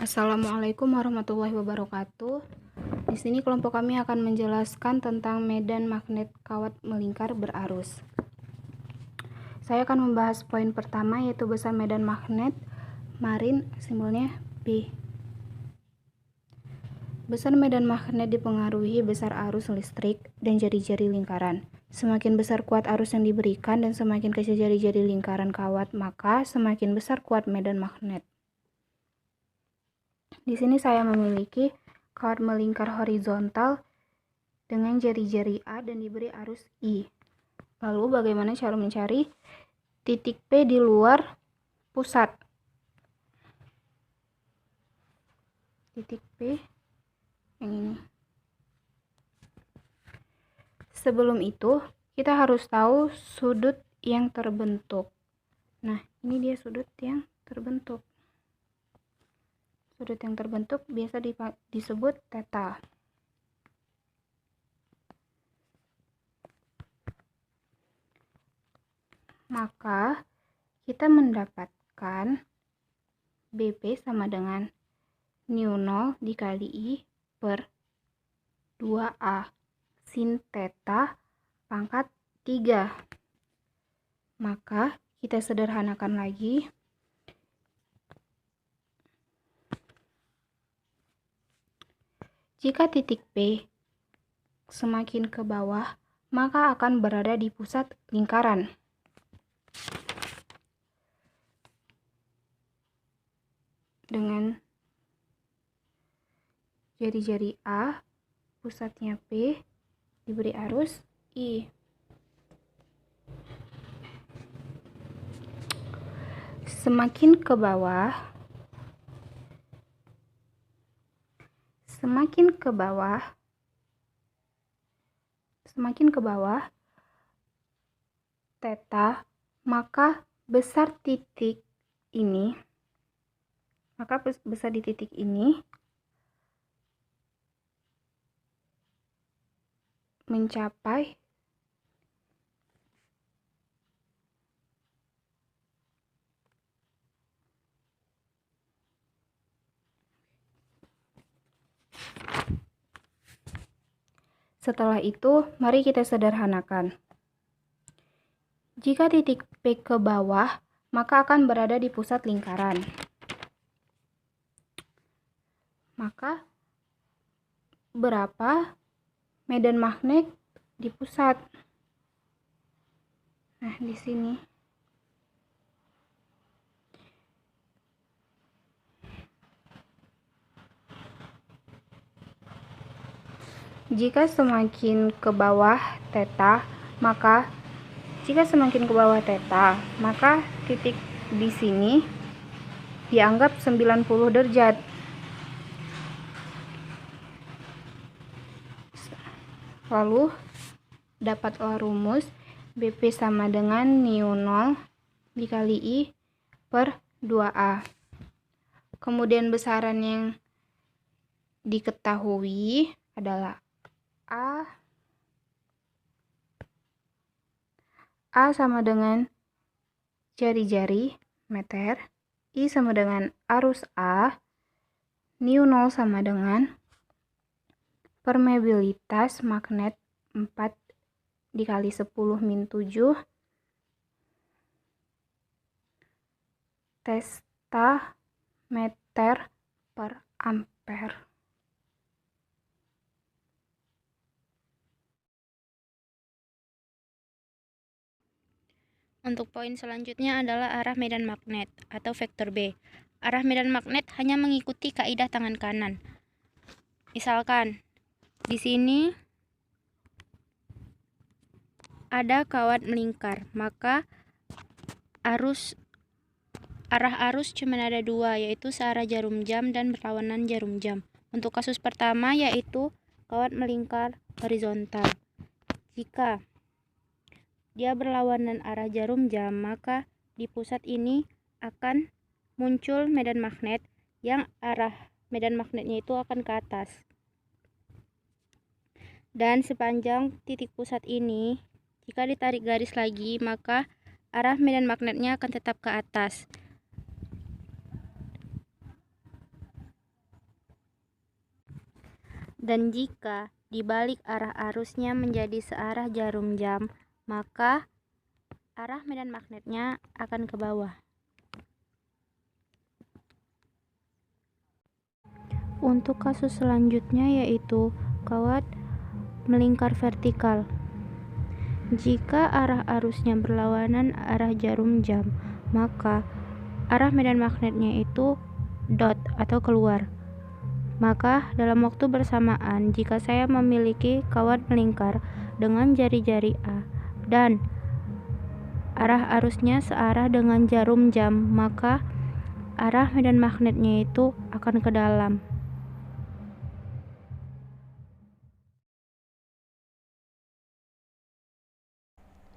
Assalamualaikum warahmatullahi wabarakatuh. Di sini kelompok kami akan menjelaskan tentang medan magnet kawat melingkar berarus. Saya akan membahas poin pertama, yaitu besar medan magnet marin, simbolnya B. Besar medan magnet dipengaruhi besar arus listrik dan jari-jari lingkaran. Semakin besar kuat arus yang diberikan dan semakin kecil jari-jari lingkaran kawat, maka semakin besar kuat medan magnet. Di sini saya memiliki kawat melingkar horizontal dengan jari-jari A dan diberi arus I. Lalu bagaimana cara mencari titik P di luar pusat? Titik P yang ini. Sebelum itu, kita harus tahu sudut yang terbentuk. Nah, ini dia sudut yang terbentuk. Sudut yang terbentuk biasa disebut theta. Maka kita mendapatkan BP sama dengan nu0 dikali I per 2A sin theta pangkat 3. Maka kita sederhanakan lagi. Jika titik P semakin ke bawah, maka akan berada di pusat lingkaran. Dengan jari-jari A, pusatnya P, diberi arus I. Semakin ke bawah, theta, maka besar di titik ini mencapai Setelah itu, mari kita sederhanakan. Jika titik P ke bawah, maka akan berada di pusat lingkaran. Maka, berapa medan magnet di pusat? Nah, di sini. Jika semakin ke bawah theta, maka titik di sini dianggap 90 derajat. Lalu dapatlah rumus BP sama dengan nu0 dikali I per 2A. Kemudian besaran yang diketahui adalah A sama dengan jari-jari meter, I sama dengan arus A, nu0 sama dengan permeabilitas magnet 4 dikali 10 min 7 testa meter per ampere. Untuk poin selanjutnya adalah arah medan magnet atau vektor B. Arah medan magnet hanya mengikuti kaidah tangan kanan. Misalkan di sini ada kawat melingkar, maka arah arus cuma ada dua, yaitu searah jarum jam dan berlawanan jarum jam. Untuk kasus pertama yaitu kawat melingkar horizontal. Jika dia berlawanan arah jarum jam, maka di pusat ini akan muncul medan magnet yang arah medan magnetnya itu akan ke atas. Dan sepanjang titik pusat ini, jika ditarik garis lagi, maka arah medan magnetnya akan tetap ke atas. Dan jika dibalik arah arusnya menjadi searah jarum jam, maka arah medan magnetnya akan ke bawah. Untuk kasus selanjutnya yaitu kawat melingkar vertikal. Jika arah arusnya berlawanan arah jarum jam, maka arah medan magnetnya itu dot atau keluar. Maka dalam waktu bersamaan, jika saya memiliki kawat melingkar dengan jari-jari A dan arah arusnya searah dengan jarum jam, maka arah medan magnetnya itu akan ke dalam.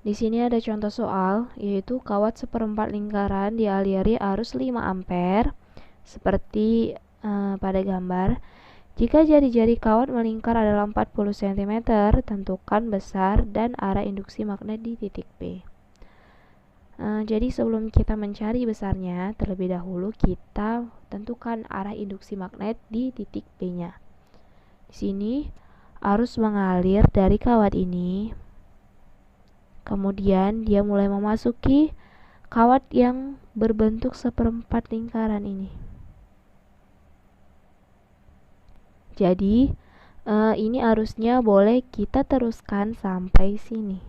Di sini ada contoh soal, yaitu kawat seperempat lingkaran dialiri arus 5 ampere, seperti pada gambar. Jika jari-jari kawat melingkar adalah 40 cm, tentukan besar dan arah induksi magnet di titik P. Jadi sebelum kita mencari besarnya, terlebih dahulu kita tentukan arah induksi magnet di titik P-nya. Di sini arus mengalir dari kawat ini. Kemudian dia mulai memasuki kawat yang berbentuk seperempat lingkaran ini. Jadi ini arusnya boleh kita teruskan sampai sini.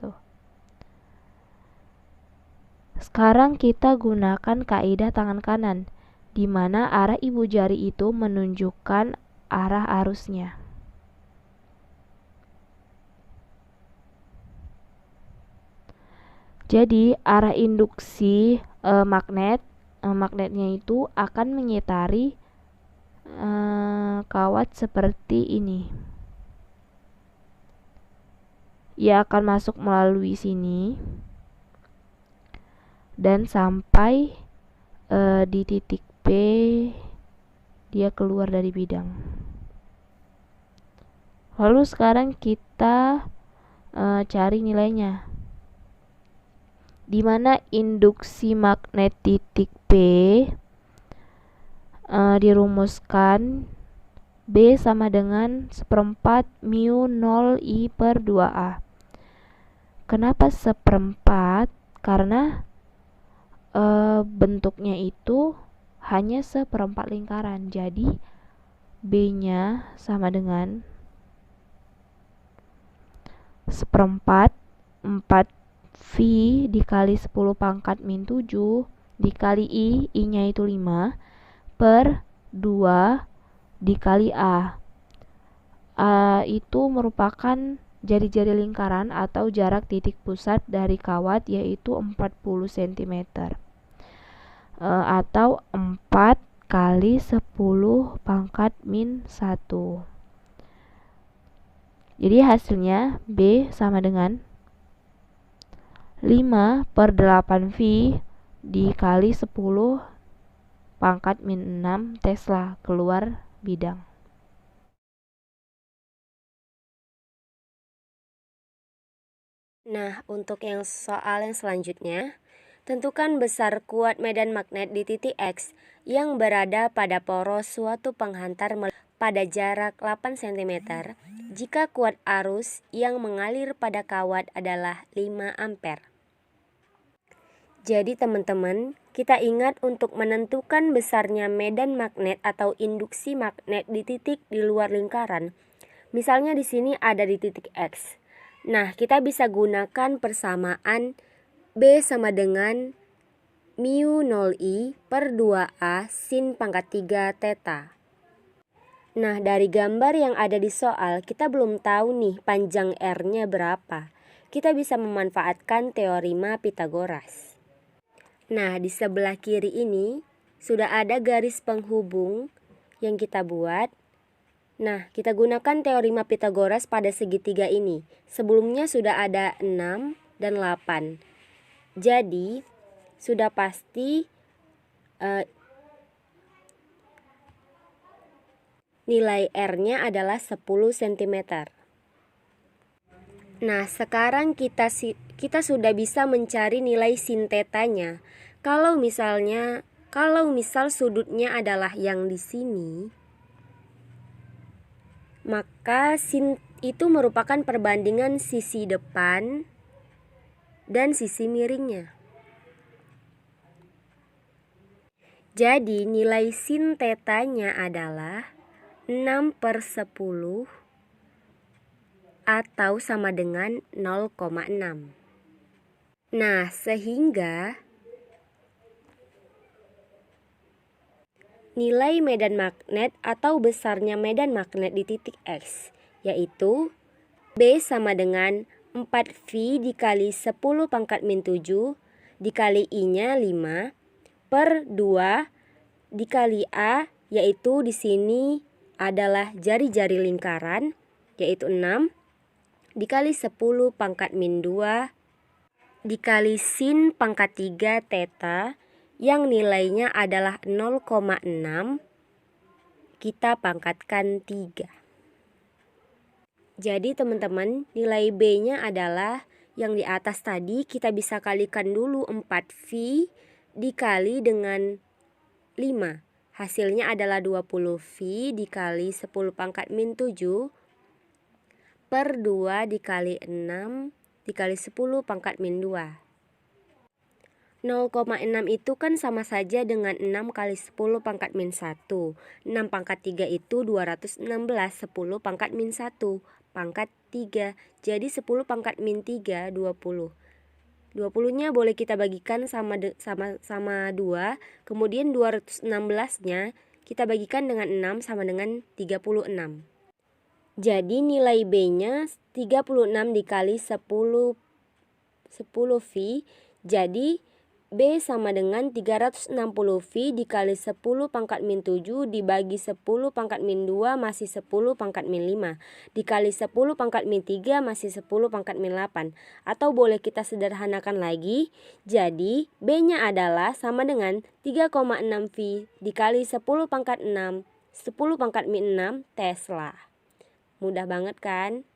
Tuh. Sekarang kita gunakan kaidah tangan kanan, di mana arah ibu jari itu menunjukkan arah arusnya. Jadi arah induksi magnetnya itu akan mengitari kawat seperti ini. Ia akan masuk melalui sini dan sampai di titik P, dia keluar dari bidang. Lalu sekarang kita cari nilainya, di mana induksi magnet titik P dirumuskan B sama dengan seperempat mu 0 I per 2A. Kenapa seperempat? Karena bentuknya itu hanya seperempat lingkaran, jadi B-nya sama dengan seperempat 4 V dikali 10 pangkat min 7 dikali I-nya itu 5 per 2 dikali A. A itu merupakan jari-jari lingkaran atau jarak titik pusat dari kawat, yaitu 40 cm atau 4 kali 10 pangkat min 1. Jadi hasilnya B sama dengan 5 per 8 V dikali 10 pangkat min 6 Tesla, keluar bidang. Nah, untuk yang soal yang selanjutnya, tentukan besar kuat medan magnet di titik X yang berada pada poros suatu penghantar pada jarak 8 cm jika kuat arus yang mengalir pada kawat adalah 5 ampere. Jadi teman-teman, kita ingat untuk menentukan besarnya medan magnet atau induksi magnet di titik di luar lingkaran. Misalnya di sini ada di titik X. Nah, kita bisa gunakan persamaan B sama dengan mu 0I per 2A sin pangkat 3 theta. Nah, dari gambar yang ada di soal, kita belum tahu nih panjang R-nya berapa. Kita bisa memanfaatkan teorema Pitagoras. Nah, di sebelah kiri ini sudah ada garis penghubung yang kita buat. Nah, kita gunakan teorema Pitagoras pada segitiga ini. Sebelumnya sudah ada 6 dan 8. Jadi, sudah pasti nilai R-nya adalah 10 cm. Nah, sekarang kita sudah bisa mencari nilai sin tetanya. Kalau misal sudutnya adalah yang di sini, maka sin itu merupakan perbandingan sisi depan dan sisi miringnya. Jadi nilai sin tetanya adalah 6/10 atau sama dengan 0,6. Nah, sehingga nilai medan magnet atau besarnya medan magnet di titik X yaitu B sama dengan 4V dikali 10 pangkat min 7 dikali I-nya 5 per 2 dikali A, yaitu di sini adalah jari-jari lingkaran, yaitu 6 dikali 10 pangkat min 2 dikali sin pangkat 3 theta yang nilainya adalah 0,6, kita pangkatkan 3. Jadi teman-teman, nilai B-nya adalah yang di atas tadi, kita bisa kalikan dulu 4V dikali dengan 5. Hasilnya adalah 20V dikali 10 pangkat min 7 per 2 dikali 6 dikali 10 pangkat min 2. 0,6 itu kan sama saja dengan 6 kali 10 pangkat min 1. 6 pangkat 3 itu 216, 10 pangkat min 1 pangkat 3. Jadi 10 pangkat min 3, 20. 20-nya boleh kita bagikan sama 2, kemudian 216-nya kita bagikan dengan 6 sama dengan 36. Jadi nilai B-nya 36 dikali 10V, jadi B sama dengan 360V dikali 10 pangkat min 7 dibagi 10 pangkat min 2 masih 10 pangkat min 5 dikali 10 pangkat min 3 masih 10 pangkat min 8. Atau boleh kita sederhanakan lagi, jadi B-nya adalah sama dengan 3,6V dikali 10 pangkat 6 10 pangkat min 6 Tesla. Mudah banget kan?